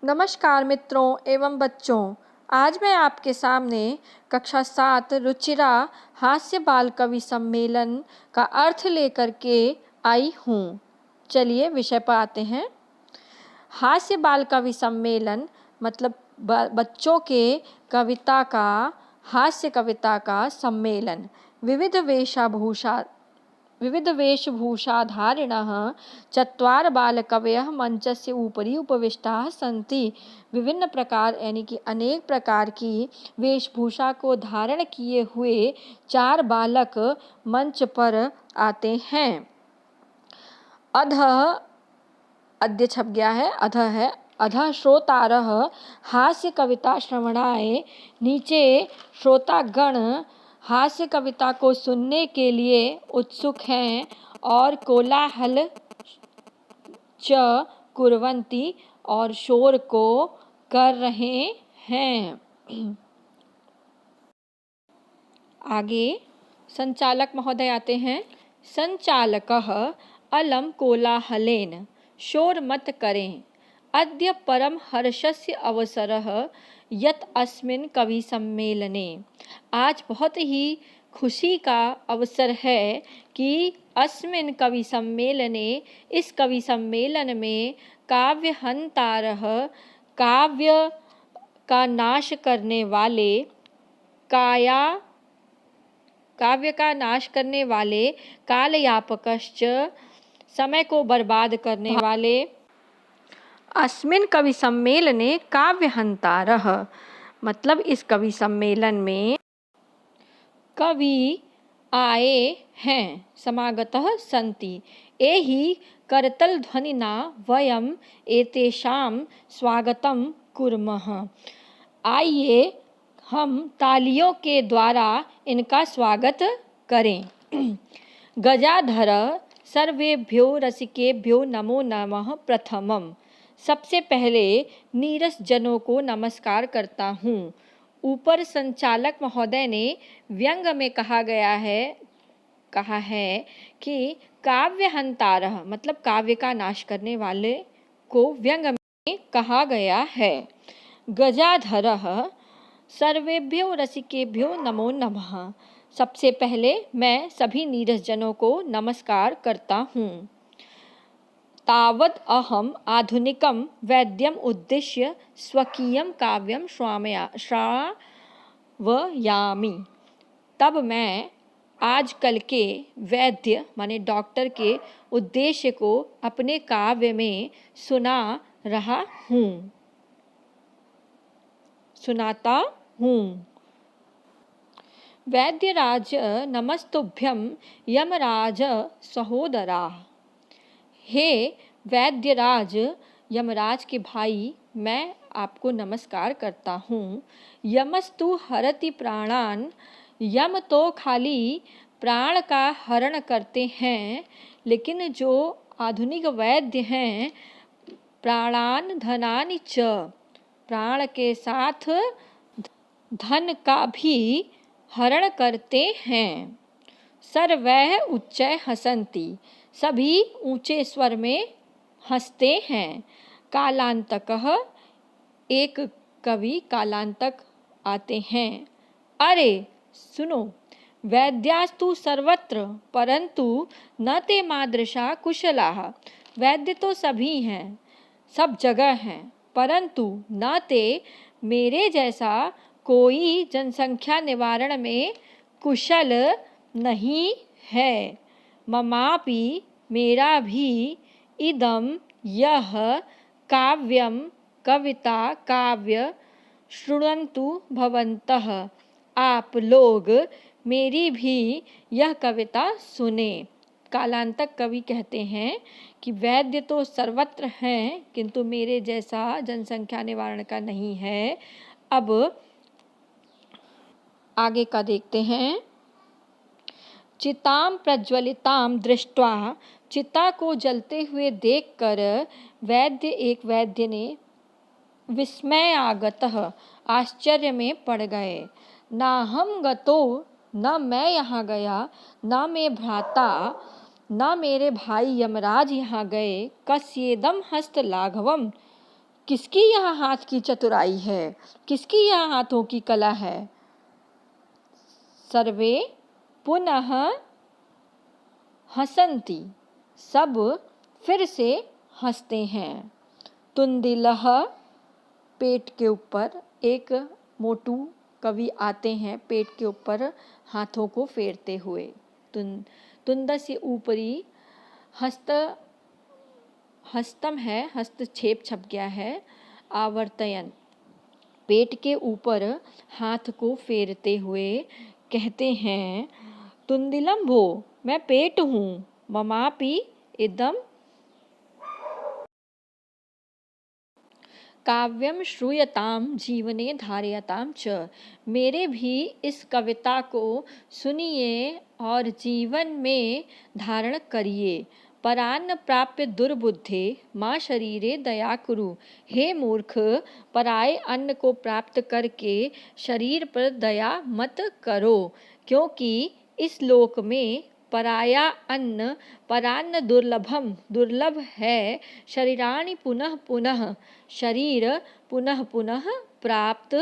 नमस्कार मित्रों एवं बच्चों। आज मैं आपके सामने कक्षा 7 रुचिरा हास्य बाल कवि सम्मेलन का अर्थ लेकर के आई हूँ। चलिए विषय पर आते हैं। हास्य बाल कवि सम्मेलन मतलब बच्चों के कविता का हास्य कविता का सम्मेलन विविध वेशभूषाधारिणः चत्वार बालकवयः मंचस्य उपरि उपविष्टाः सन्ति। विभिन्न प्रकार यानी कि अनेक प्रकार की वेशभूषा को धारण किए हुए 4 बालक मंच पर आते हैं। अधः अद्य छप गया है, अधः है अधः श्रोतारः हास्य कविता श्रवणाय। नीचे श्रोतागण हास्य कविता को सुनने के लिए उत्सुक हैं और कोलाहल च कुर्वन्ति और शोर को कर रहे हैं। आगे संचालक महोदय आते हैं। संचालकः अलम कोलाहलेन शोर मत करें। अद्य परम हर्षस्य अवसरः यत् अस्मिन् कवि सम्मेलने। आज बहुत ही खुशी का अवसर है कि अस्मिन् कवि सम्मेलने इस कवि सम्मेलन में काव्यहंतारः काव्य का नाश करने वाले काव्य का नाश करने वाले कालयापकश्च समय को बर्बाद करने वाले अस्मिन् कवि सम्मेलने काव्यहंतारः मतलब इस कवि सम्मेलन में कवि आए हैं, समागतः सन्ति। एहि करतल ध्वनिना वयम एतेषां स्वागतम कुर्मः। आइए हम तालियों के द्वारा इनका स्वागत करें। गजाधर सर्वेभ्यो रसिकेभ्यो नमो नमः प्रथमम। सबसे पहले नीरस जनों को नमस्कार करता हूँ। ऊपर संचालक महोदय ने व्यंग में कहा है कि काव्यहंतारः मतलब काव्य का नाश करने वाले को व्यंग में कहा गया है। गजाधरः सर्वेभ्यो रसिकेभ्यो नमो नमः। सबसे पहले मैं सभी नीरस जनों को नमस्कार करता हूँ। तावद् अहम आधुनिकम वैद्यम उद्दिश्य स्वकीयम काव्यम श्रावयामि। तब मैं आजकल के वैद्य माने डॉक्टर के उद्देश्य को अपने काव्य में सुनाता हूँ। वैद्यराज नमस्तुभ्यम यमराज सहोदराः। हे वैद्यराज यमराज के भाई, मैं आपको नमस्कार करता हूँ। यमस्तु हरति प्राणान। यम तो खाली प्राण का हरण करते हैं, लेकिन जो आधुनिक वैद्य हैं प्राणान धनानि च प्राण के साथ धन का भी हरण करते हैं। सर्वैः उच्चैः हसन्ति। सभी ऊंचे स्वर में हंसते हैं। कालांतकः एक कवि कालांतक आते हैं। अरे सुनो, वैद्यास्तु सर्वत्र परंतु न ते मादृशा कुशलाः। वैद्य तो सभी हैं, सब जगह हैं, परंतु न ते मेरे जैसा कोई जनसंख्या निवारण में कुशल नहीं है। ममापि मेरा भी इदम यह काव्यम कविता काव्य शृण्वन्तु भवन्तः। आप लोग मेरी भी यह कविता सुने। कालांतक कवि कहते हैं कि वैद्य तो सर्वत्र हैं, किंतु मेरे जैसा जनसंख्या निवारण का नहीं है। अब आगे का देखते हैं। चितां प्रज्वलितां दृष्ट्वा। चिता को जलते हुए देखकर एक वैद्य ने विस्मय आगतः आश्चर्य में पड़ गए। नाहं गतो न मैं यहाँ गया, न मैं भ्राता न मेरे भाई यमराज यहाँ गए। कस्येदम हस्त लाघवम किसकी यह हाथ की चतुराई है, किसकी यह हाथों की कला है। सर्वे पुनः हसन्ति, सब फिर से हंसते हैं। तुंदिलः, पेट के ऊपर एक मोटू कवि आते हैं पेट के ऊपर हाथों को फेरते हुए। तुंदस्य ऊपरी हस्तम है, हस्तक्षेप छप गया है। आवर्तयन, पेट के ऊपर हाथ को फेरते हुए कहते हैं, तुंदिलम भो, मैं पेट हूँ, ममापि इदम काव्यम श्रूयताम जीवने धारयताम च, मेरे भी इस कविता को सुनिए और जीवन में धारण करिए। परान्न प्राप्य दुर्बुद्धे माँ शरीरे दया कुरु, हे मूर्ख, पराये अन्न को प्राप्त करके शरीर पर दया मत करो, क्योंकि इस लोक में पराया अन्न परान्न दुर्लभम, दुर्लभ है। शरीराणि पुनः पुनः, शरीर पुनः पुनः प्राप्त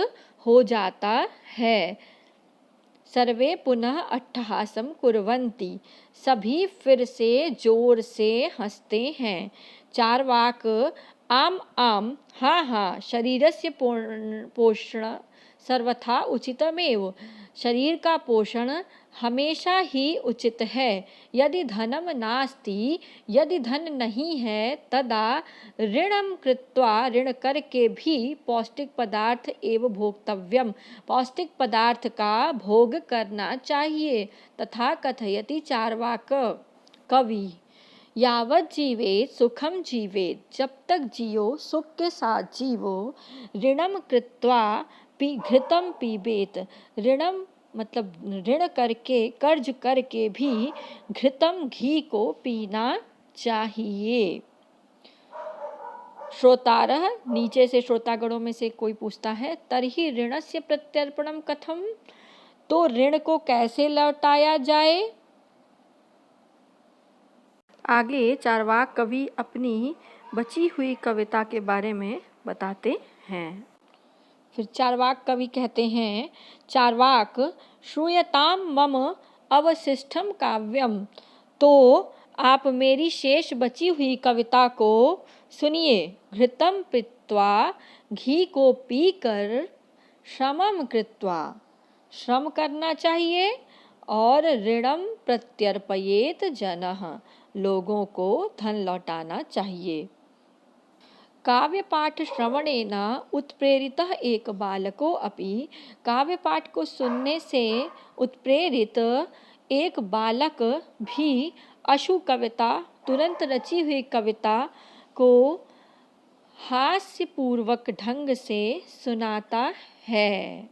हो जाता है। सर्वे पुनः अट्टहासम कुर्वन्ति, सभी फिर से जोर से हंसते हैं। चार्वाक, आम आम, हाँ हाँ, शरीरस्य पोषण सर्वथा उचितमेव, शरीर का पोषण हमेशा ही उचित है। यदि धनम नास्ति, यदि धन नहीं है, तदा ऋणम कृत्वा, ऋण करके भी पौष्टिक पदार्थ एवं भोक्तव्यम, पौष्टिक पदार्थ का भोग करना चाहिए। तथा कथयति चार्वाक कवि, यावत जीवेत सुखम जीवेत, जब तक जियो सुख के साथ जीवो। ऋणम कृत्वा घृतम पीबेत, ऋणम मतलब ऋण करके, कर्ज करके भी घृतम, घी को पीना चाहिए। श्रोतारः, नीचे से श्रोतागणों में से कोई पूछता है, तर्हि ऋणस्य प्रत्यर्पणम कथम, तो ऋण को कैसे लौटाया जाए। आगे चार्वाक कवि अपनी बची हुई कविता के बारे में बताते हैं। फिर चार्वाक कवि कहते हैं, चार्वाक, श्रूयताम मम अवशिष्टम काव्यम, तो आप मेरी शेष बची हुई कविता को सुनिए। घृतम पीत्वा, घी को पीकर, श्रमम कृत्वा, श्रम करना चाहिए, और ऋणम प्रत्यर्पयेत जनः, लोगों को धन लौटाना चाहिए। काव्य पाठ श्रवणेन उत्प्रेरितः एक बालको अपि, काव्य पाठ को सुनने से उत्प्रेरित एक बालक भी अशु कविता, तुरंत रची हुई कविता को हास्यपूर्वक ढंग से सुनाता है।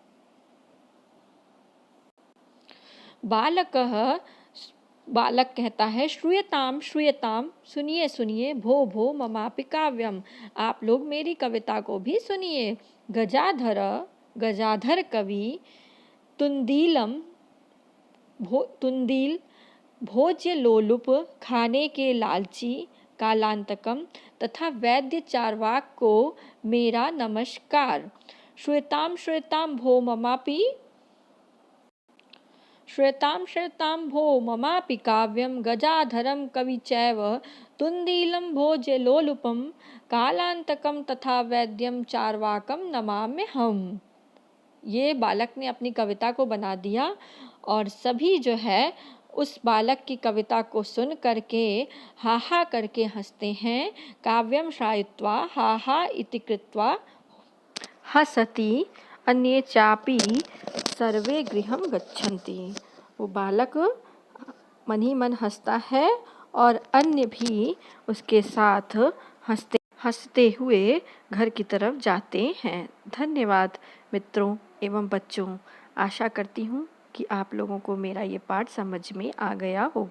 बालक कहता है, श्रूयताम श्रूयताम, सुनिए सुनिए, भो भो ममापि काव्यम, आप लोग मेरी कविता को भी सुनिए। गजाधर कवि, तुंदील भोज्य लोलुप, खाने के लालची, कालांतकम, तथा वैद्य चार्वाक को मेरा नमस्कार। श्रूयताम श्रूयताम भो ममापि, श्रूयताम श्रूयताम भो ममापि काव्यम, गजाधरम कवि चैव तुंदीलम भोज्य लोलुपम, कालांतकम तथा वैद्यम चार्वाकम नमाम्यहम्। ये बालक ने अपनी कविता को बना दिया और सभी जो है उस बालक की कविता को सुन करके हा हा करके हंसते हैं। काव्यम श्रायित्वा हा हा इति कृत्वा हसति अन्ये चापि सर्वे गृहं गच्छन्ति। वो बालक मन ही मन हंसता है और अन्य भी उसके साथ हंसते हुए घर की तरफ जाते हैं। धन्यवाद मित्रों एवं बच्चों, आशा करती हूँ कि आप लोगों को मेरा ये पाठ समझ में आ गया होगा।